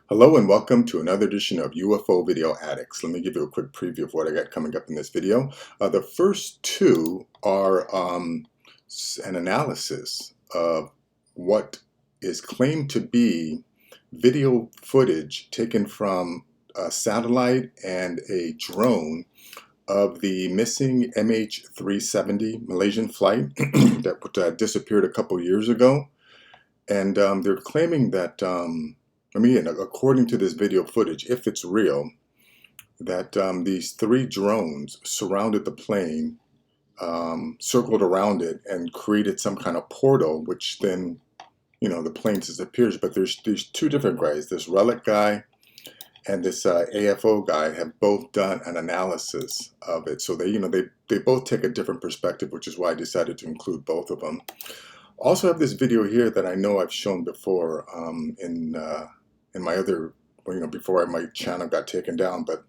Hello and welcome to another edition of UFO Video Addicts. Let me give you a quick preview of what I got coming up in this video. The first two are an analysis of what is claimed to be video footage taken from a satellite and a drone of the missing MH370 Malaysian flight that disappeared a couple years ago. And they're claiming that according to this video footage, if it's real, that these three drones surrounded the plane, circled around it, and created some kind of portal, which then, the plane disappears. But there's two different guys. This Relic guy and this AFO guy have both done an analysis of it. So they both take a different perspective, which is why I decided to include both of them. Also have this video here that I know I've shown before in my other, before my channel got taken down. But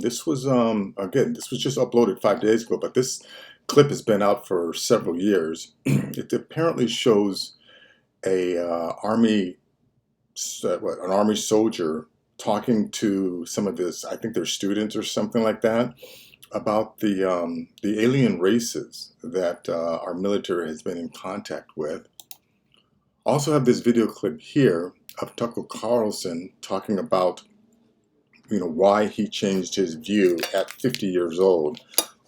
this was, again, this was just uploaded 5 days ago, but this clip has been out for several years. It apparently shows an army soldier talking to some of his, I think they're students or something like that, about the alien races that our military has been in contact with. Also have this video clip here of Tucker Carlson talking about why he changed his view at 50 years old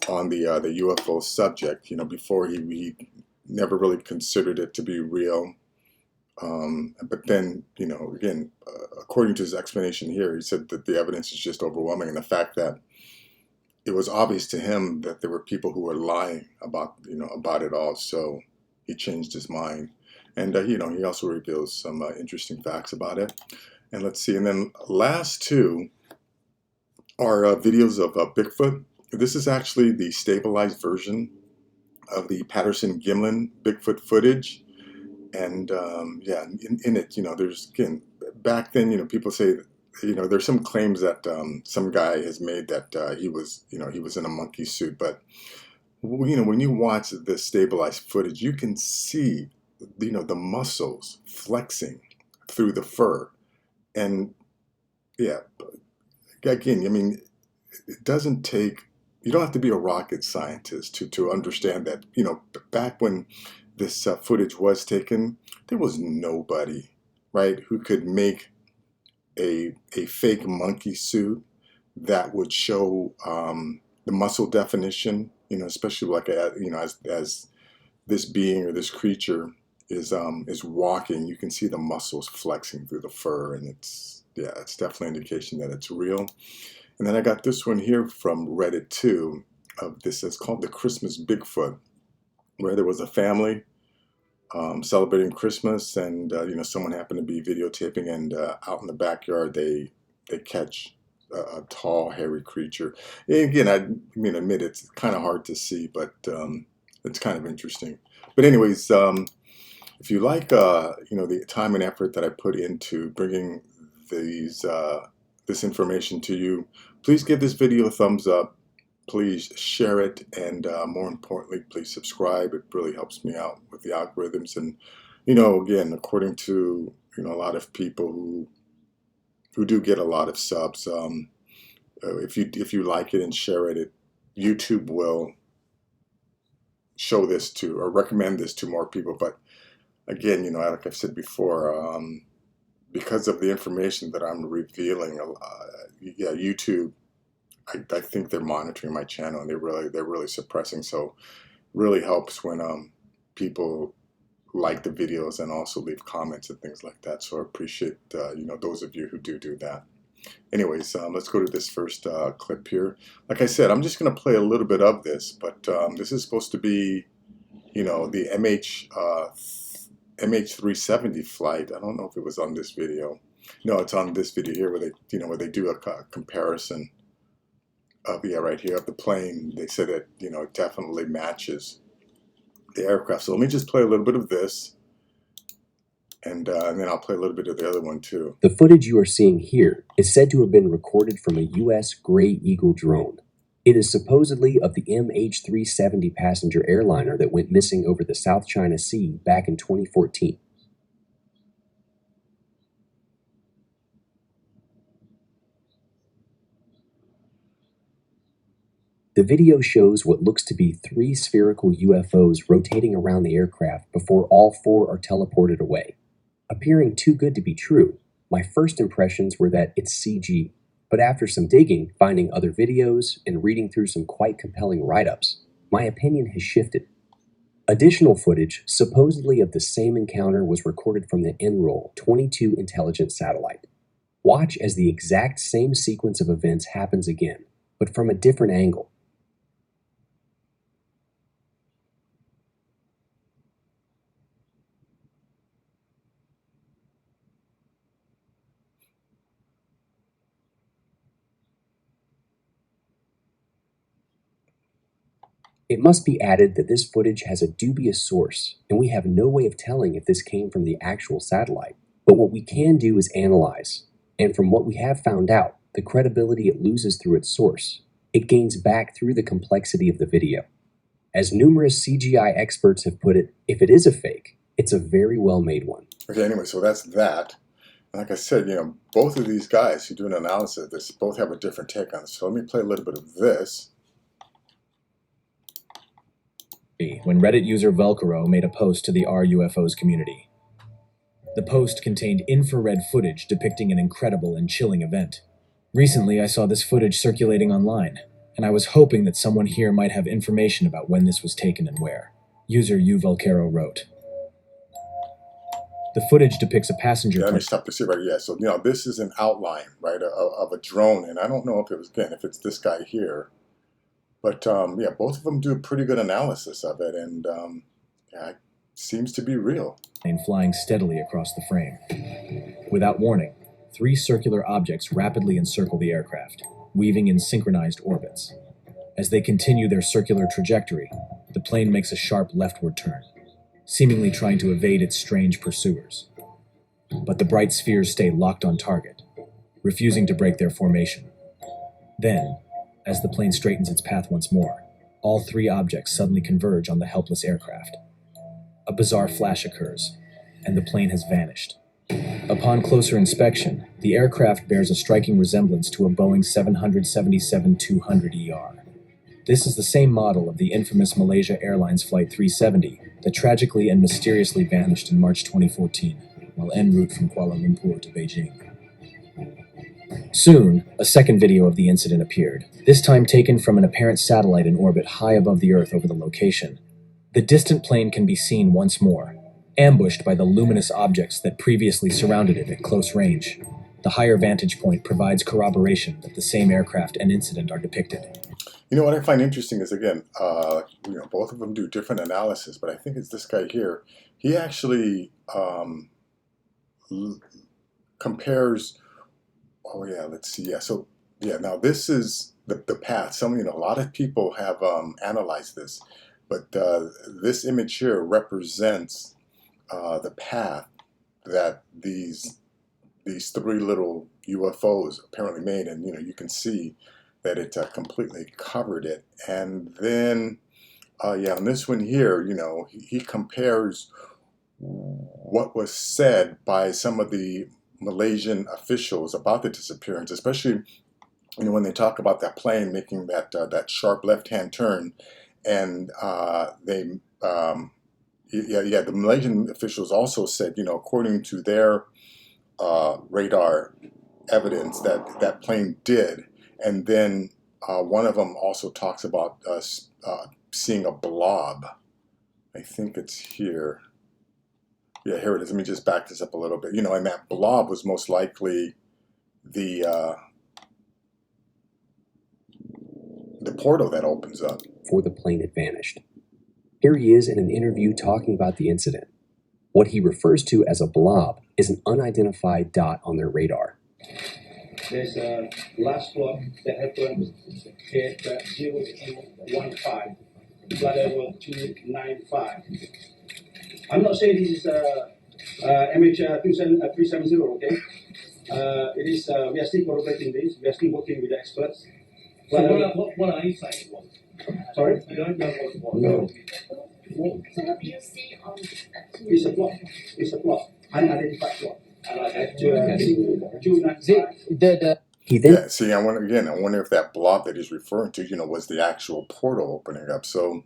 on the UFO subject. Before he never really considered it to be real. But then, again, according to his explanation here, he said that the evidence is just overwhelming, and the fact that it was obvious to him that there were people who were lying about it all. So he changed his mind. And, he also reveals some interesting facts about it. And let's see. And then last two are videos of Bigfoot. This is actually the stabilized version of the Patterson-Gimlin Bigfoot footage. And, yeah, in it, there's, again, back then, people say, there's some claims that some guy has made that he was in a monkey suit. But, when you watch the stabilized footage, you can see the muscles flexing through the fur. And yeah, again, it doesn't take, you don't have to be a rocket scientist to understand that, back when this footage was taken, there was nobody, right, who could make a fake monkey suit that would show the muscle definition, especially like as this being or this creature is walking, you can see the muscles flexing through the fur, and it's definitely an indication that it's real. And then I got this one here from Reddit too, of this, it's called the Christmas Bigfoot, where there was a family celebrating Christmas, and someone happened to be videotaping, and out in the backyard they catch a tall, hairy creature. And again, I admit it's kind of hard to see, but it's kind of interesting. But anyways, if you like, the time and effort that I put into bringing this information to you, please give this video a thumbs up. Please share it, and more importantly, please subscribe. It really helps me out with the algorithms. And again, according to a lot of people who do get a lot of subs, if you like it and share it, YouTube will show this to, or recommend this to, more people. But again, like I've said before, because of the information that I'm revealing, YouTube, I think they're monitoring my channel, and they're really suppressing. So it really helps when people like the videos and also leave comments and things like that. So I appreciate those of you who do that. Anyways, let's go to this first clip here. Like I said, I'm just going to play a little bit of this, but this is supposed to be the MH370 flight. I don't know if it was on this video. No, it's on this video here where they do a comparison of, right here, of the plane. They said that it definitely matches the aircraft. So let me just play a little bit of this, and then I'll play a little bit of the other one too. The footage you are seeing here is said to have been recorded from a U.S. Gray Eagle drone. It is supposedly of the MH370 passenger airliner that went missing over the South China Sea back in 2014. The video shows what looks to be 3 spherical UFOs rotating around the aircraft before all 4 are teleported away. Appearing too good to be true, my first impressions were that it's CG, but after some digging, finding other videos, and reading through some quite compelling write-ups, my opinion has shifted. Additional footage, supposedly of the same encounter, was recorded from the NROL 22 intelligent satellite. Watch as the exact same sequence of events happens again, but from a different angle. It must be added that this footage has a dubious source, and we have no way of telling if this came from the actual satellite. But what we can do is analyze, and from what we have found out, the credibility it loses through its source, it gains back through the complexity of the video. As numerous CGI experts have put it, if it is a fake, it's a very well-made one. Okay, anyway, so that's that. Like I said, both of these guys who do an analysis of this both have a different take on it. So let me play a little bit of this. When Reddit user Velcro made a post to the RUFOs community. The post contained infrared footage depicting an incredible and chilling event. Recently, I saw this footage circulating online, and I was hoping that someone here might have information about when this was taken and where. User U Velcro wrote, "The footage depicts a passenger Let me stop this here right here. So, this is an outline, right, of a drone, and I don't know if if it's this guy here. But, yeah, both of them do a pretty good analysis of it, and it seems to be real. And flying steadily across the frame. Without warning, 3 circular objects rapidly encircle the aircraft, weaving in synchronized orbits. As they continue their circular trajectory, the plane makes a sharp leftward turn, seemingly trying to evade its strange pursuers. But the bright spheres stay locked on target, refusing to break their formation. Then, as the plane straightens its path once more, all 3 objects suddenly converge on the helpless aircraft. A bizarre flash occurs, and the plane has vanished. Upon closer inspection, the aircraft bears a striking resemblance to a Boeing 777-200ER. This is the same model of the infamous Malaysia Airlines Flight 370 that tragically and mysteriously vanished in March 2014, while en route from Kuala Lumpur to Beijing. Soon, a second video of the incident appeared, this time taken from an apparent satellite in orbit high above the Earth over the location. The distant plane can be seen once more, ambushed by the luminous objects that previously surrounded it at close range. The higher vantage point provides corroboration that the same aircraft and incident are depicted. What I find interesting is, again, both of them do different analysis, but I think it's this guy here. He actually compares. Oh yeah, let's see. Yeah, so yeah, now this is the path. A lot of people have analyzed this, but this image here represents the path that these 3 little UFOs apparently made, and you can see that it completely covered it. And then on this one here, he compares what was said by some of the Malaysian officials about the disappearance, especially when they talk about that plane making that sharp left-hand turn, and the Malaysian officials also said, according to their radar evidence, that plane did, and then one of them also talks about seeing a blob. I think it's here. Yeah, here it is. Let me just back this up a little bit. And that blob was most likely the portal that opens up. Before the plane had vanished. Here he is in an interview talking about the incident. What he refers to as a blob is an unidentified dot on their radar. There's a last one that happened at 0215, flight level 295. I'm not saying this is MH370, okay? It is, we are still corroborating this. We are still working with the experts. What are you saying? Sorry? You don't know what No. So what do you see on It's a plot. It's a plot. Unidentified plot. He then Yeah, see, I wonder if that blob that he's referring to, was the actual portal opening up. So,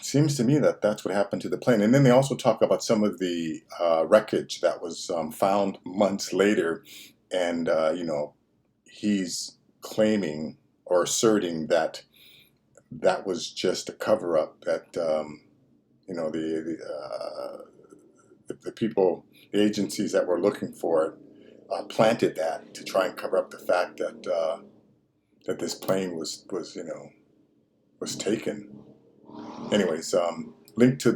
seems to me that that's what happened to the plane. And then they also talk about some of the wreckage that was found months later, and he's claiming or asserting that that was just a cover up. That the people, the agencies that were looking for it, planted that to try and cover up the fact that that this plane was taken. Anyways, link to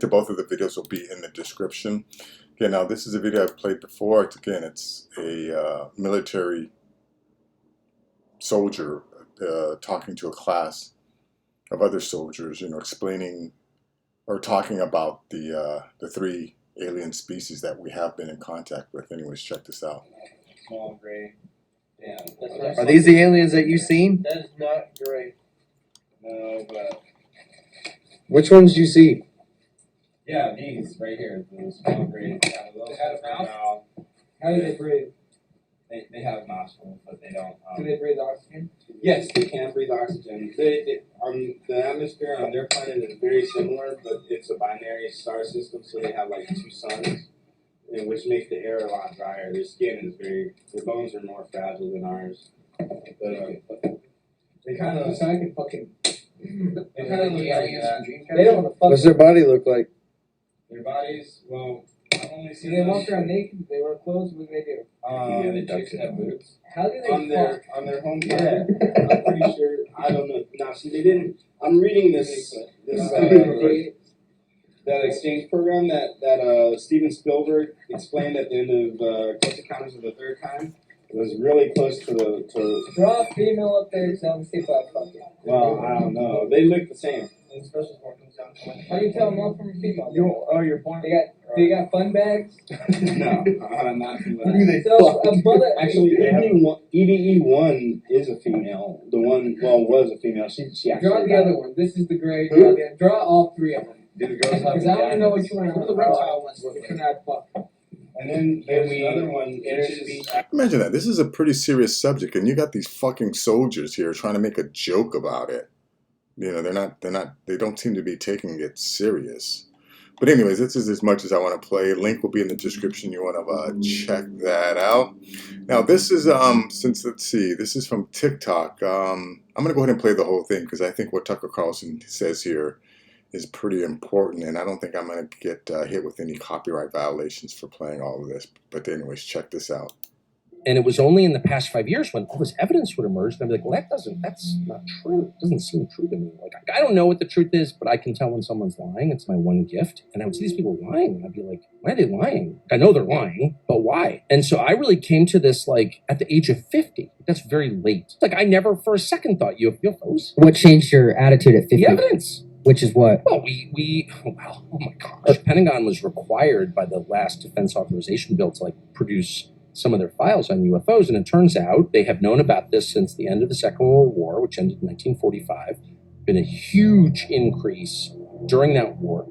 both of the videos will be in the description. Again, now this is a video I've played before. It's a military soldier talking to a class of other soldiers, explaining or talking about the three alien species that we have been in contact with. Anyways, check this out. Small gray. Yeah. Are these the aliens that you've seen? That is not gray. No, but Which ones do you see? yeah, these right here, the small gray. Yeah, those They have a mouth? mouth. How do they breathe? They have nostrils, but they don't. Do they breathe oxygen? Yes, they can breathe oxygen. They the atmosphere on their planet is very similar, but it's a binary star system, so they have like two suns, and which makes the air a lot drier. Their skin is their bones are more fragile than ours. But they kind of So I can fucking. they kind of look like that. They don't want to fuck. What's their body look like? Their bodies, well, I've only Do seen they them. walk around naked? Do they wear clothes? What do they do? Yeah, they chicks have boots. How do they On fuck? their home planet. I'm pretty sure. I don't know. Now, see, they didn't. I'm reading this that exchange program that Steven Spielberg explained at the end of Close Encounters of the Third Kind. It was really close to Draw a female up there, tell them to see if I fuck it. well, I don't know. They look the same. How do you tell a male from a female? You're born. They got fun bags. No, not too much. So a mother. Actually, EVE-1 is a female. The one, was a female. She actually Draw the died. other one. This is the gray. Who? Draw all three of them. Do the girls have Because I don't know which one. What are the reptile ones? You cannot fuck. And then there's another one. Imagine that. This is a pretty serious subject, and you got these fucking soldiers here trying to make a joke about it. They don't seem to be taking it serious. But anyways, this is as much as I want to play. Link will be in the description. You want to check that out. Now, this is, this is from TikTok. I'm going to go ahead and play the whole thing because I think what Tucker Carlson says here is pretty important, and I don't think I'm going to get hit with any copyright violations for playing all of this. But anyways, check this out. And it was only in the past 5 years when all this evidence would emerge, and I'd be like, well, that's not true. It doesn't seem true to me. Like, I don't know what the truth is, but I can tell when someone's lying. It's my one gift. And I would see these people lying, and I'd be like, why are they lying? I know they're lying, but why? And so I really came to this, like, at the age of 50. That's very late. Like, I never for a second thought UFOs. What changed your attitude at 50? The evidence. Which is what? Well, oh my gosh. Pentagon was required by the last defense authorization bill to, like, produce some of their files on UFOs, and it turns out they have known about this since the end of the Second World War, which ended in 1945. Been a huge increase during the war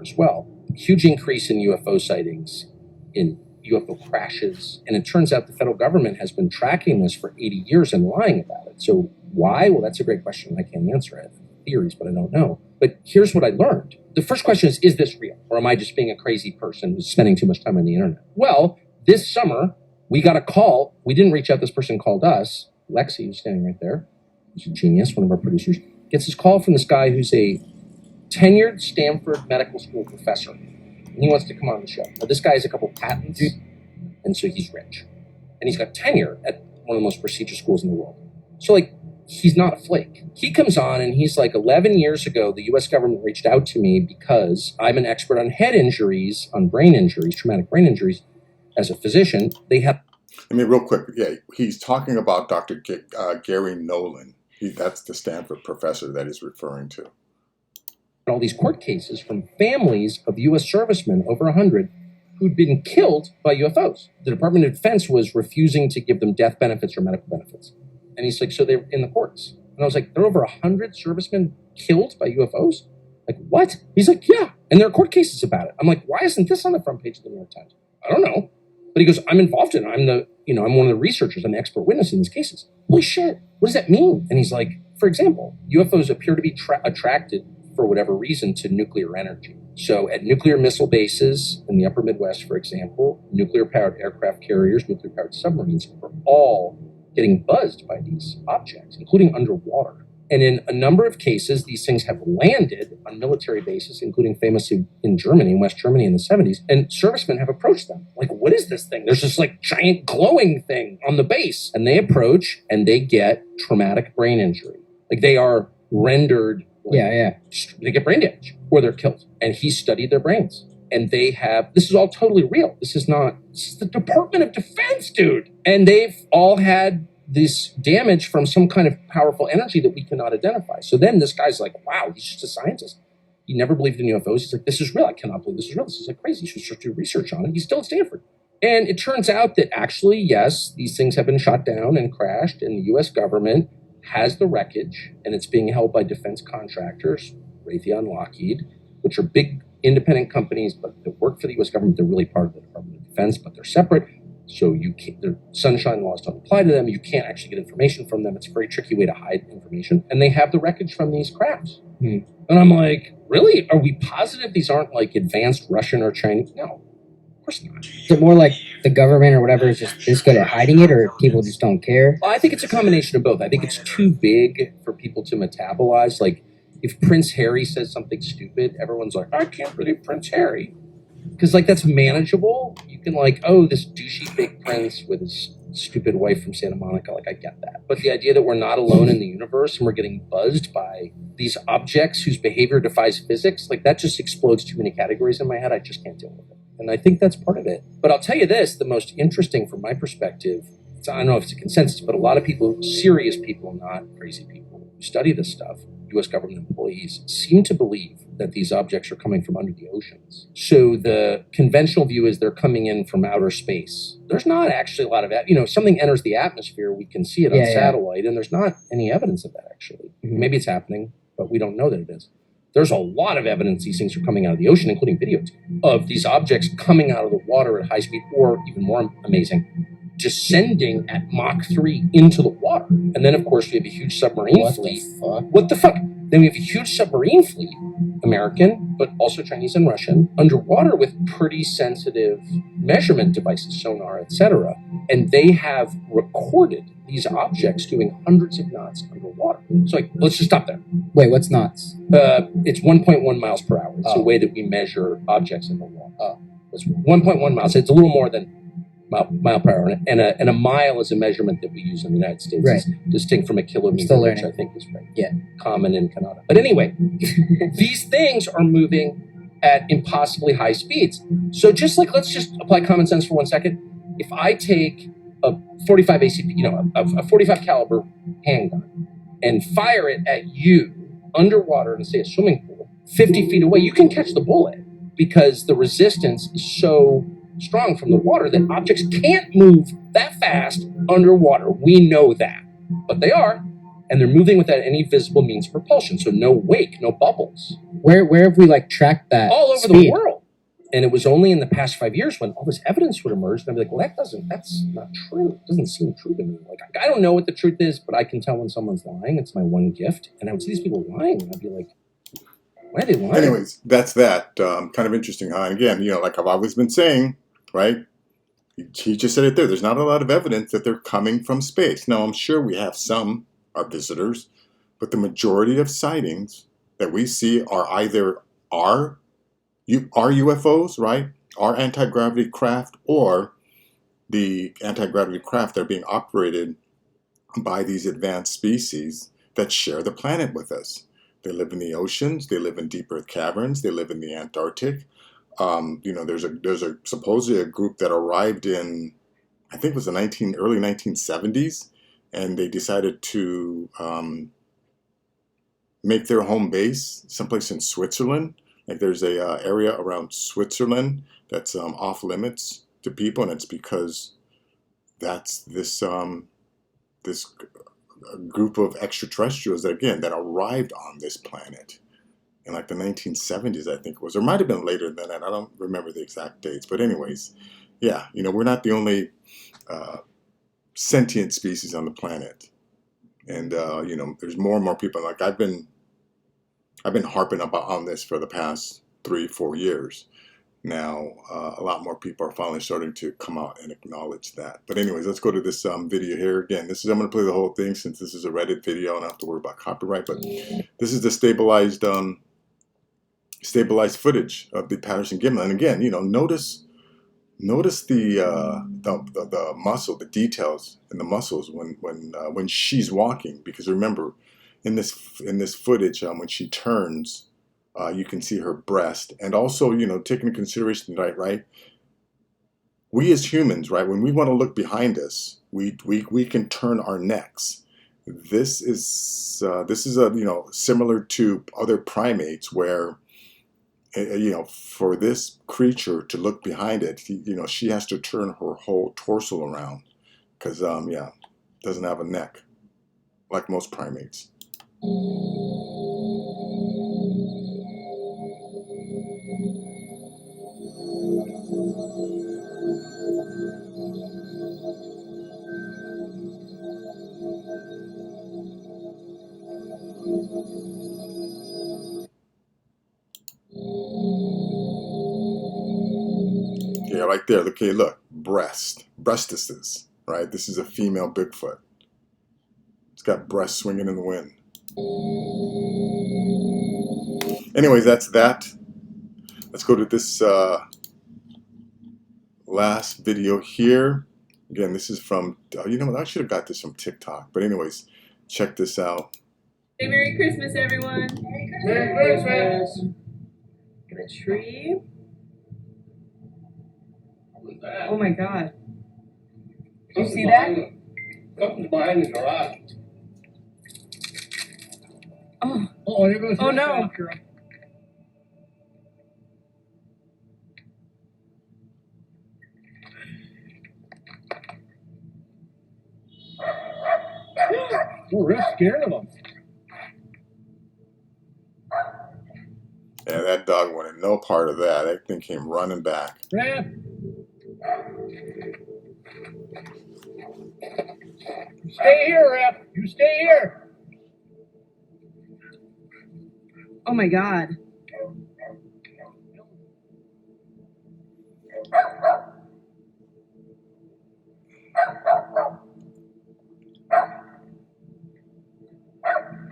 as well. Huge increase in UFO sightings, in UFO crashes, and it turns out the federal government has been tracking this for 80 years and lying about it. So why? Well, that's a great question. I can't answer it. Theories, but I don't know. But here's what I learned. The first question is this real? Or am I just being a crazy person who's spending too much time on the internet? Well, this summer, we got a call. We didn't reach out. This person called us. Lexi, who's standing right there, who's a genius, one of our producers, gets this call from this guy who's a tenured Stanford medical school professor. And he wants to come on the show. Now, this guy has a couple patents, and so he's rich. And he's got tenure at one of the most prestigious schools in the world. So, like, he's not a flake. He comes on and he's like, 11 years ago, the U.S. government reached out to me because I'm an expert on head injuries, on brain injuries, traumatic brain injuries. As a physician, they have... I mean, real quick, yeah, he's talking about Dr. Gary Nolan. That's the Stanford professor that he's referring to. all these court cases from families of U.S. servicemen, over 100, who'd been killed by UFOs. The Department of Defense was refusing to give them death benefits or medical benefits. And he's like, so they're in the courts. And I was like, there are over 100 servicemen killed by UFOs? Like, what? He's like, yeah. And there are court cases about it. I'm like, why isn't this on the front page of the New York Times? I don't know. But he goes, I'm involved in it. I'm one of the researchers. I'm the expert witness in these cases. Holy shit. What does that mean? And he's like, for example, UFOs appear to be attracted for whatever reason to nuclear energy. So at nuclear missile bases in the upper Midwest, for example, nuclear-powered aircraft carriers, nuclear-powered submarines are all getting buzzed by these objects, including underwater. And in a number of cases, these things have landed on military bases, including famously in Germany, in West Germany in the 70s. And servicemen have approached them. Like, what is this thing? There's this like giant glowing thing on the base. And they approach and they get traumatic brain injury. Like they are rendered. They get brain damage or they're killed. And he studied their brains. And they have, this is all totally real. This is the Department of Defense, dude. And they've all had this damage from some kind of powerful energy that we cannot identify. So then this guy's like, wow, he's just a scientist. He never believed in UFOs. He's like, this is real. I cannot believe this is real. This is like crazy. You should do research on it. He's still at Stanford. And it turns out that actually, yes, these things have been shot down and crashed, and the U.S. government has the wreckage, and it's being held by defense contractors, Raytheon, Lockheed, which are big independent companies, but that work for the U.S. government. They're really part of the Department of Defense, but they're separate. So their sunshine laws don't apply to them. You can't actually get information from them. It's a very tricky way to hide information. And they have the wreckage from these crafts. And I'm like, really? Are we positive these aren't like advanced Russian or Chinese? No, of course not. Is it more like the government or whatever is just this good at hiding it, or people just don't care? Well, I think it's a combination of both. I think it's too big for people to metabolize. Like if Prince Harry says something stupid, everyone's like, I can't believe Prince Harry. Because, like, that's manageable. You can, like, oh, this douchey fake prince with his stupid wife from Santa Monica. Like, I get that. But the idea that we're not alone in the universe and we're getting buzzed by these objects whose behavior defies physics, like, that just explodes too many categories in my head. I just can't deal with it. And I think that's part of it. But I'll tell you this, the most interesting from my perspective, I don't know if it's a consensus, but a lot of people, serious people, not crazy people, who study this stuff, U.S. government employees, seem to believe that these objects are coming from under the oceans. So the conventional view is they're coming in from outer space. There's not actually a lot of, something enters the atmosphere, we can see it on satellite, and there's not any evidence of that actually. Maybe it's happening, but we don't know that it is. There's a lot of evidence these things are coming out of the ocean, including videos of these objects coming out of the water at high speed, or even more amazing, descending at Mach 3 into the water. And then, of course, we have a huge submarine fleet. What the fuck? Then we have a huge submarine fleet, American, but also Chinese and Russian, underwater with pretty sensitive measurement devices, sonar, etc. And they have recorded these objects doing hundreds of knots underwater. So, let's just stop there. Wait, what's knots? It's 1.1 miles per hour. It's a way that we measure objects in the water. It's 1.1 miles. It's a little more than mile per hour, and a mile is a measurement that we use in the United States. It's distinct from a kilometer, which I think is common in Canada. But anyway, these things are moving at impossibly high speeds. So let's just apply common sense for 1 second. If I take a 45 ACP, a 45 caliber handgun, and fire it at you underwater in, say, a swimming pool, 50 feet away, you can catch the bullet because the resistance is so strong from the water that objects can't move that fast underwater. We know that. But they are, and they're moving without any visible means of propulsion. So no wake, no bubbles. Where have we tracked that? All over the world. And it was only in the past 5 years when all this evidence would emerge, and I'd be like, well, that's not true. It doesn't seem true to me. Like, I don't know what the truth is, but I can tell when someone's lying. It's my one gift. And I would see these people lying, and I'd be like, why are they lying? Anyways, that's that. Kind of interesting. And again, like I've always been saying, right? He just said it there. There's not a lot of evidence that they're coming from space. Now, I'm sure we have some are visitors, but the majority of sightings that we see are either our UFOs, right? Our anti-gravity craft, or the anti-gravity craft that are being operated by these advanced species that share the planet with us. They live in the oceans. They live in deep earth caverns. They live in the Antarctic. There's a supposedly a group that arrived in, I think it was the early 1970s, and they decided to make their home base someplace in Switzerland. Like there's a area around Switzerland that's off limits to people, and it's because that's this a group of extraterrestrials that, again, that arrived on this planet in like the 1970s, I think it was, or might have been later than that. I don't remember the exact dates, but anyways, yeah, you know, we're not the only sentient species on the planet, and you know, there's more and more people. Like I've been harping about on this for the past 3-4 years now. A lot more people are finally starting to come out and acknowledge that. But anyways, let's go to this video here. Again, this is, I'm going to play the whole thing since this is a Reddit video. I don't have to worry about copyright. But this is the stabilized footage of the Patterson-Gimlin. And again, you know, notice the muscle, the details in the muscles when she's walking. Because remember, in this footage, when she turns, you can see her breast. And also, you know, taking into consideration, right? We as humans, right, when we want to look behind us, we can turn our necks. This is you know, similar to other primates where, you know, for this creature to look behind it, you know, she has to turn her whole torso around because, yeah, doesn't have a neck like most primates. Yeah, right there. Okay, look, breastises, right? This is a female Bigfoot. It's got breasts swinging in the wind. Anyways, that's that. Let's go to this last video here. Again, this is from, you know what, I should have got this from TikTok. But anyways, check this out. Hey, Merry Christmas, everyone. Merry Christmas. Got a tree. What was that? Oh my God. Did you Something's see that? Something's behind the garage. Oh. Oh, there goes Oh, my no. tractor. We're real scared of them. Yeah, that dog wanted no part of that. That thing came running back. Rap. Stay here, Rap. You stay here. Oh my God.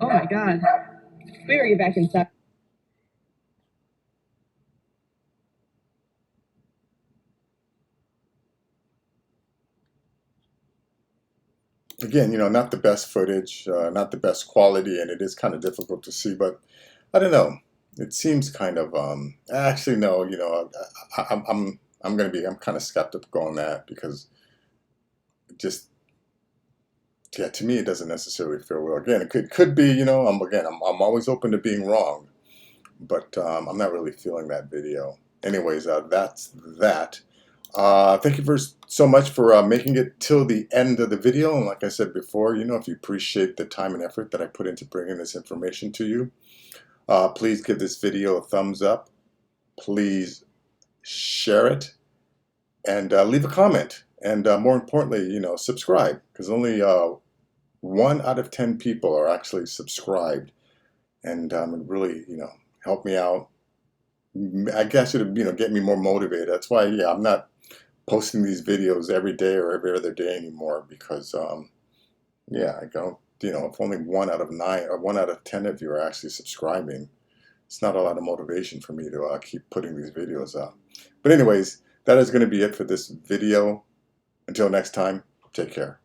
Oh my God. We better get back inside. Again, you know, not the best footage, not the best quality, and it is kind of difficult to see, but I don't know. It seems kind of, actually, no, you know, I'm kind of skeptical on that because it just, yeah, to me, it doesn't necessarily feel real. Again, it could be, you know, I'm always open to being wrong, but I'm not really feeling that video. Anyways, that's that. Thank you so much for making it till the end of the video. And like I said before, you know, if you appreciate the time and effort that I put into bringing this information to you, please give this video a thumbs up. Please share it and leave a comment. And more importantly, you know, subscribe, because only 1 out of 10 people are actually subscribed. And it really, you know, help me out. I guess it would, you know, get me more motivated. That's why, yeah, I'm not posting these videos every day or every other day anymore, because yeah, I don't, you know, if only 1 out of 9 or 1 out of 10 of you are actually subscribing, it's not a lot of motivation for me to keep putting these videos up. But anyways, that is going to be it for this video. Until next time, take care.